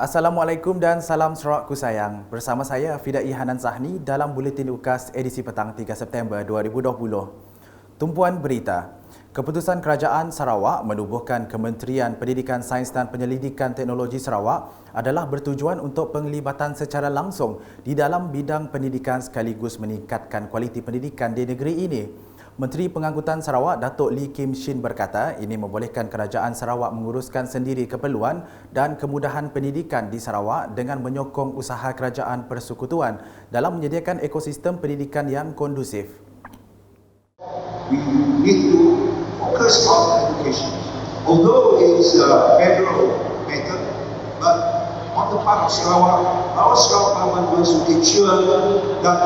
Assalamualaikum dan salam Sarawakku sayang. Bersama saya Fidai Hanan Zahni dalam Buletin UKAS edisi petang 3 September 2020. Tumpuan berita. Keputusan Kerajaan Sarawak menubuhkan Kementerian Pendidikan Sains dan Penyelidikan Teknologi Sarawak adalah bertujuan untuk penglibatan secara langsung di dalam bidang pendidikan sekaligus meningkatkan kualiti pendidikan di negeri ini. Menteri Pengangkutan Sarawak Datuk Lee Kim Shin berkata ini membolehkan Kerajaan Sarawak menguruskan sendiri keperluan dan kemudahan pendidikan di Sarawak dengan menyokong usaha kerajaan persekutuan dalam menyediakan ekosistem pendidikan yang kondusif. We need to focus on education. Although it's a federal matter, but on the part of Sarawak, our Sarawak government wants to ensure that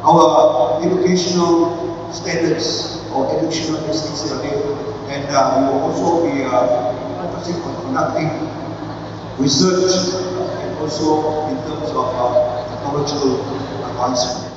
our educational standards or educational instincts are there, and we will also be focusing on conducting research and also in terms of technological advancement.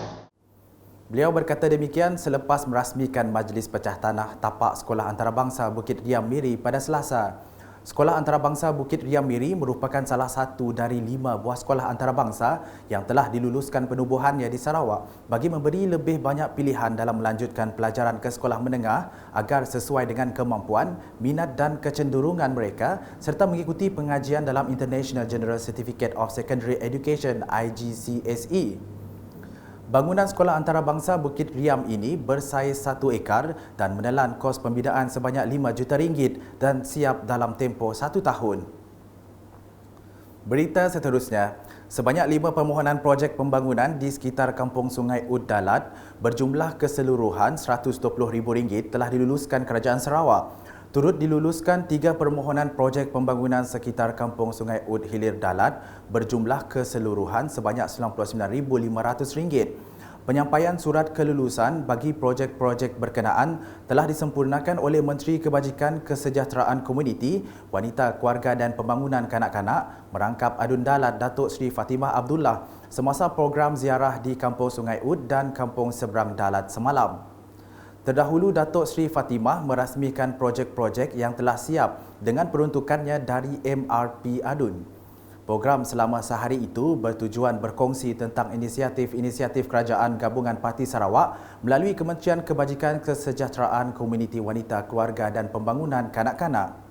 Beliau berkata demikian selepas merasmikan Majlis Pecah Tanah Tapak Sekolah Antarabangsa Bukit Riam Miri pada Selasa. Sekolah Antarabangsa Bukit Riam Miri merupakan salah satu dari 5 buah sekolah antarabangsa yang telah diluluskan penubuhannya di Sarawak bagi memberi lebih banyak pilihan dalam melanjutkan pelajaran ke sekolah menengah agar sesuai dengan kemampuan, minat dan kecenderungan mereka serta mengikuti pengajian dalam International General Certificate of Secondary Education IGCSE. Bangunan sekolah antarabangsa Bukit Riam ini bersaiz 1 ekar dan menelan kos pembinaan sebanyak RM5 juta dan siap dalam tempoh 1 tahun. Berita seterusnya, sebanyak 5 permohonan projek pembangunan di sekitar Kampung Sungai Ud Dalat berjumlah keseluruhan RM120,000 telah diluluskan Kerajaan Sarawak. Turut diluluskan 3 permohonan projek pembangunan sekitar Kampung Sungai Ud Hilir Dalat berjumlah keseluruhan sebanyak RM99,500. Penyampaian surat kelulusan bagi projek-projek berkenaan telah disempurnakan oleh Menteri Kebajikan Kesejahteraan Komuniti, Wanita, Keluarga dan Pembangunan Kanak-kanak merangkap Adun Dalat Datuk Seri Fatimah Abdullah semasa program ziarah di Kampung Sungai Ud dan Kampung Seberang Dalat semalam. Terdahulu, Datuk Seri Fatimah merasmikan projek-projek yang telah siap dengan peruntukannya dari MRP Adun. Program selama sehari itu bertujuan berkongsi tentang inisiatif-inisiatif Kerajaan Gabungan Parti Sarawak melalui Kementerian Kebajikan Kesejahteraan Komuniti Wanita, Keluarga dan Pembangunan Kanak-kanak.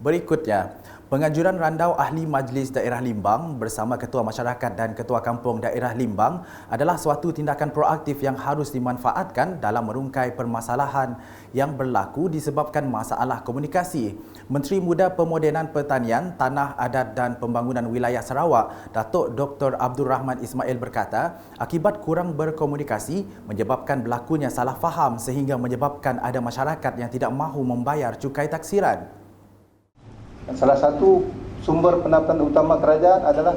Berikutnya, penganjuran randau Ahli Majlis Daerah Limbang bersama Ketua Masyarakat dan Ketua Kampung Daerah Limbang adalah suatu tindakan proaktif yang harus dimanfaatkan dalam merungkai permasalahan yang berlaku disebabkan masalah komunikasi. Menteri Muda Pemodenan Pertanian, Tanah Adat dan Pembangunan Wilayah Sarawak, Datuk Dr. Abdul Rahman Ismail berkata, akibat kurang berkomunikasi menyebabkan berlakunya salah faham sehingga menyebabkan ada masyarakat yang tidak mahu membayar cukai taksiran. Salah satu sumber pendapatan utama kerajaan adalah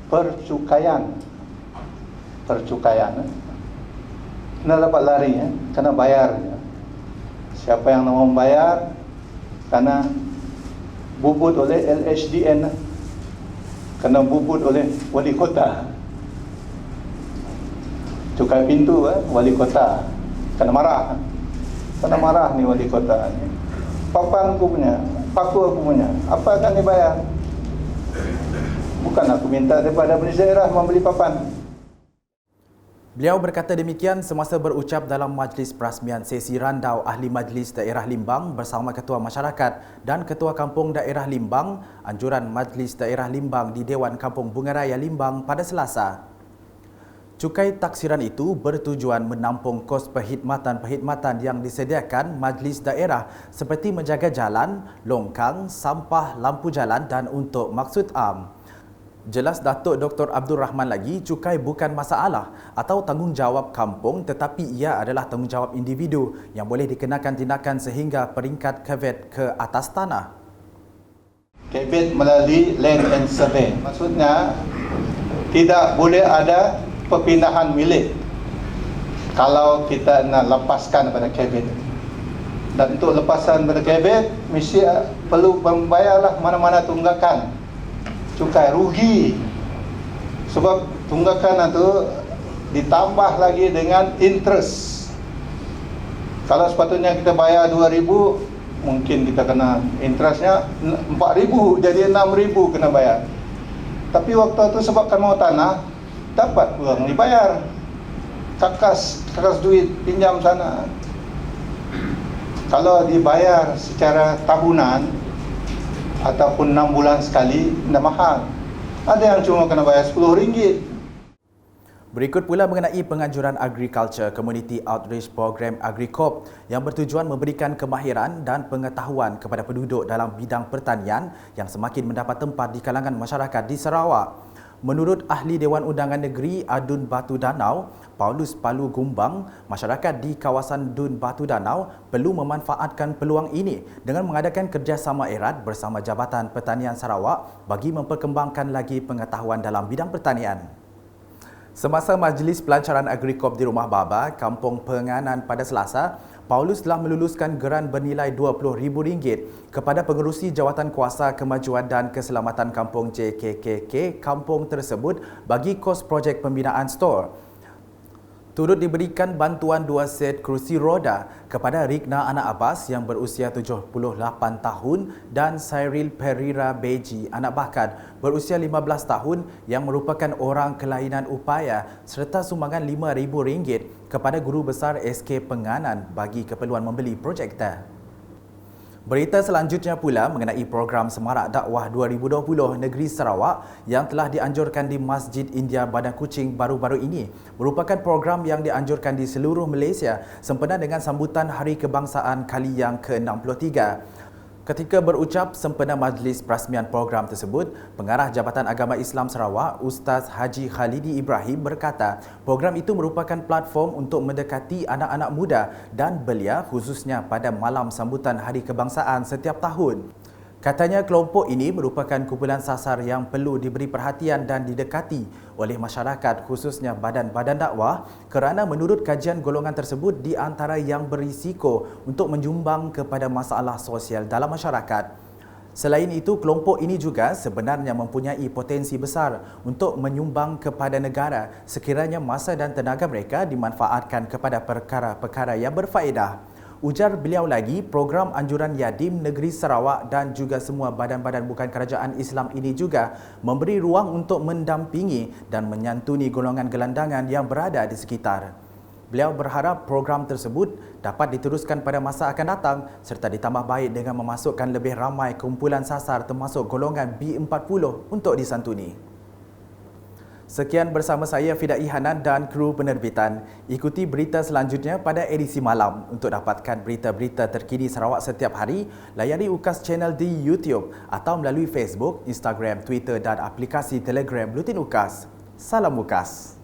percukaian. Percukaian. Kena dapat lari, kena bayar. Siapa yang mau membayar, kena bubut oleh LHDN, kena bubut oleh wali kota. Cukai pintu, wali kota. Kena marah. Kena marah ni wali kota ni. Papan aku punya, paku aku punya. Apa akan dibayar? Bukan aku minta daripada Majlis Daerah membeli papan. Beliau berkata demikian semasa berucap dalam majlis perasmian sesi randau Ahli Majlis Daerah Limbang bersama Ketua Masyarakat dan Ketua Kampung Daerah Limbang, anjuran Majlis Daerah Limbang di Dewan Kampung Bungaraya Limbang pada Selasa. Cukai taksiran itu bertujuan menampung kos perkhidmatan yang disediakan majlis daerah seperti menjaga jalan, longkang, sampah, lampu jalan dan untuk maksud am. Jelas Datuk Dr. Abdul Rahman lagi, cukai bukan masalah atau tanggungjawab kampung tetapi ia adalah tanggungjawab individu yang boleh dikenakan tindakan sehingga peringkat KEVET ke atas tanah. KEVET melalui Land and Survey. Maksudnya tidak boleh ada perpindahan milik kalau kita nak lepaskan pada KEVET. Dan untuk lepasan pada KEVET mesti perlu membayarlah mana-mana tunggakan cukai rugi, sebab tunggakan itu ditambah lagi dengan interest. Kalau sepatutnya kita bayar 2,000, mungkin kita kena interestnya 4,000 jadi 6,000 kena bayar. Tapi waktu itu sebab kan mau tanah, dapat uang dibayar. Kakas duit pinjam sana. Kalau dibayar secara tahunan ataupun 6 bulan sekali, tidak mahal. Ada yang cuma kena bayar RM10. Berikut pula mengenai penganjuran Agriculture Community Outreach Program AgriCorp yang bertujuan memberikan kemahiran dan pengetahuan kepada penduduk dalam bidang pertanian yang semakin mendapat tempat di kalangan masyarakat di Sarawak. Menurut Ahli Dewan Undangan Negeri Adun Batu Danau, Paulus Palu Gumbang, masyarakat di kawasan Dun Batu Danau perlu memanfaatkan peluang ini dengan mengadakan kerjasama erat bersama Jabatan Pertanian Sarawak bagi memperkembangkan lagi pengetahuan dalam bidang pertanian. Semasa Majlis Pelancaran AgriCorp di Rumah Baba, Kampung Penganan pada Selasa, Paulus telah meluluskan geran bernilai RM20,000 kepada pengerusi Jawatankuasa Kemajuan dan Keselamatan Kampung JKKK kampung tersebut bagi kos projek pembinaan stor. Turut diberikan bantuan 2 set kerusi roda kepada Rigna Anak Abbas yang berusia 78 tahun dan Cyril Pereira Beji Anak Bakat berusia 15 tahun yang merupakan orang kelainan upaya serta sumbangan RM5,000 kepada Guru Besar SK Penganan bagi keperluan membeli projektor. Berita selanjutnya pula mengenai program Semarak Dakwah 2020 Negeri Sarawak yang telah dianjurkan di Masjid India Badan Kuching baru-baru ini merupakan program yang dianjurkan di seluruh Malaysia sempena dengan sambutan Hari Kebangsaan kali yang ke-63. Ketika berucap sempena majlis perasmian program tersebut, Pengarah Jabatan Agama Islam Sarawak, Ustaz Haji Khalidi Ibrahim berkata, program itu merupakan platform untuk mendekati anak-anak muda dan belia khususnya pada malam sambutan Hari Kebangsaan setiap tahun. Katanya kelompok ini merupakan kumpulan sasar yang perlu diberi perhatian dan didekati oleh masyarakat khususnya badan-badan dakwah kerana menurut kajian golongan tersebut di antara yang berisiko untuk menyumbang kepada masalah sosial dalam masyarakat. Selain itu, kelompok ini juga sebenarnya mempunyai potensi besar untuk menyumbang kepada negara sekiranya masa dan tenaga mereka dimanfaatkan kepada perkara-perkara yang berfaedah. Ujar beliau lagi, program anjuran Yadim Negeri Sarawak dan juga semua badan-badan bukan kerajaan Islam ini juga memberi ruang untuk mendampingi dan menyantuni golongan gelandangan yang berada di sekitar. Beliau berharap program tersebut dapat diteruskan pada masa akan datang serta ditambah baik dengan memasukkan lebih ramai kumpulan sasar termasuk golongan B40 untuk disantuni. Sekian bersama saya Fidai Hanan dan kru penerbitan. Ikuti berita selanjutnya pada edisi malam. Untuk dapatkan berita-berita terkini Sarawak setiap hari, layari UKAS channel di YouTube atau melalui Facebook, Instagram, Twitter dan aplikasi Telegram Blutin UKAS. Salam UKAS.